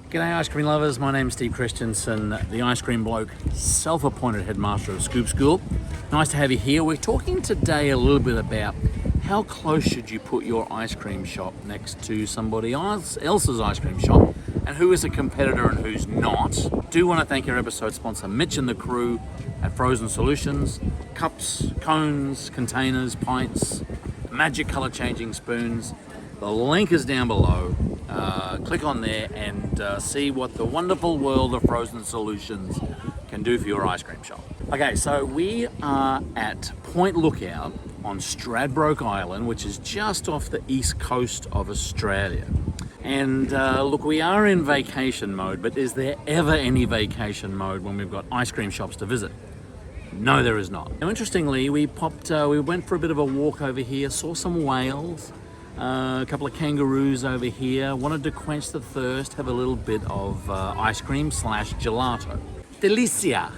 G'day ice cream lovers, my name's Steve Christensen, the ice cream bloke, self-appointed headmaster of Scoop School. Nice to have you here. We're talking today a little bit about how close should you put your ice cream shop next to somebody else's ice cream shop, and who is a competitor and who's not. Do want to thank our episode sponsor Mitch and the crew at Frozen Solutions. Cups, cones, containers, pints, magic color changing spoons. The link is down below. Click on there and see what the wonderful world of Frozen Solutions can do for your ice cream shop. Okay, so we are at Point Lookout on Stradbroke Island, which is just off the east coast of Australia. And look, we are in vacation mode, but is there ever any vacation mode when we've got ice cream shops to visit? No, there is not. Now, interestingly, we went for a bit of a walk over here, saw some whales, a couple of kangaroos over here, wanted to quench the thirst, have a little bit of ice cream / gelato. Delizia.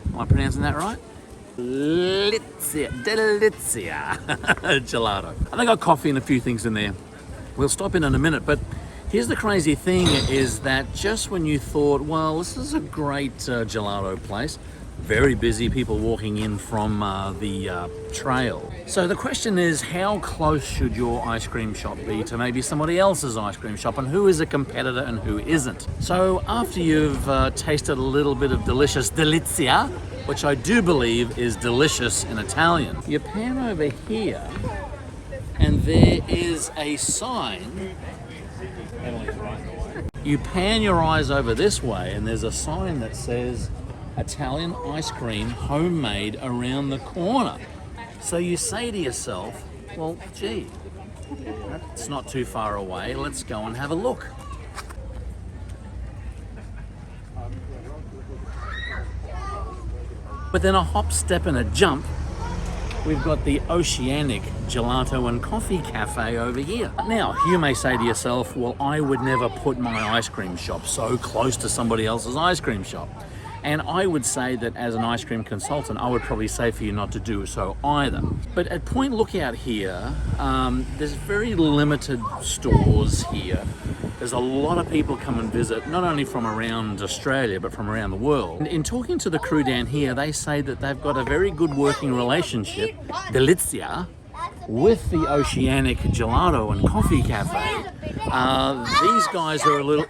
Am I pronouncing that right? Delizia gelato. And they got coffee and a few things in there. We'll stop in a minute, but here's the crazy thing is that just when you thought, well, this is a great gelato place, very busy, people walking in from the trail. So the question is, how close should your ice cream shop be to maybe somebody else's ice cream shop, and who is a competitor and who isn't? So after you've tasted a little bit of delicious delizia, which I do believe is delicious in Italian, you pan over here and there is a sign. You pan your eyes over this way and there's a sign that says Italian ice cream homemade around the corner. So you say to yourself, well, gee, that's not too far away. Let's go and have a look. But then a hop, step and a jump, we've got the Oceanic Gelato and Coffee Cafe over here. Now, you may say to yourself, well, I would never put my ice cream shop so close to somebody else's ice cream shop. And I would say that as an ice cream consultant, I would probably say for you not to do so either. But at Point Lookout here, there's very limited stores here. There's a lot of people come and visit, not only from around Australia, but from around the world. And in talking to the crew down here, they say that they've got a very good working relationship, Delizia, with the Oceanic Gelato and Coffee Cafe. These guys are a little...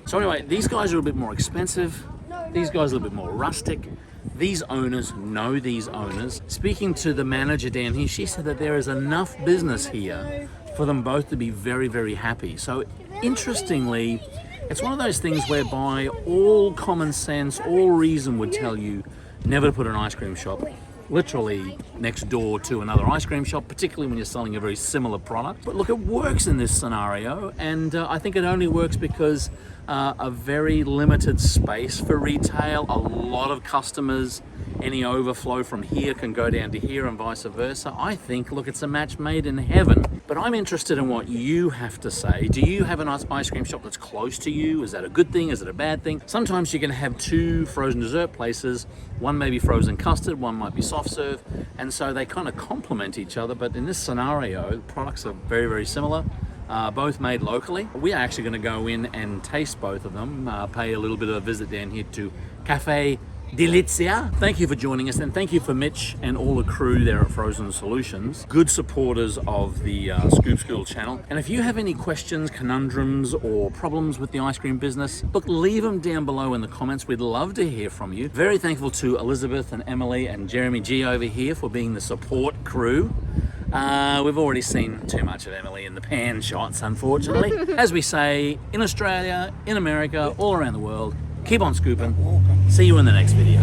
So anyway, these guys are a bit more expensive. These guys are a little bit more rustic. These owners know these owners. Speaking to the manager down here, she said that there is enough business here for them both to be very, very happy. So interestingly, it's one of those things whereby all common sense, all reason would tell you never to put an ice cream shop literally next door to another ice cream shop, particularly when you're selling a very similar product. But look, it works in this scenario, and I think it only works because a very limited space for retail, a lot of customers, any overflow from here can go down to here and vice versa. I think, look, it's a match made in heaven. But I'm interested in what you have to say. Do you have an ice cream shop that's close to you? Is that a good thing? Is it a bad thing? Sometimes you can have two frozen dessert places. One may be frozen custard, one might be soft serve. And so they kind of complement each other. But in this scenario, the products are very, very similar. Both made locally. We are actually going to go in and taste both of them, pay a little bit of a visit down here to Cafe Delizia. Thank you for joining us, and thank you for Mitch and all the crew there at Frozen Solutions. Good supporters of the Scoop School channel. And if you have any questions, conundrums, or problems with the ice cream business, look, leave them down below in the comments. We'd love to hear from you. Very thankful to Elizabeth and Emily and Jeremy G over here for being the support crew. We've already seen too much of Emily in the pan shots, unfortunately. As we say, in Australia, in America, all around the world, keep on scooping. See you in the next video.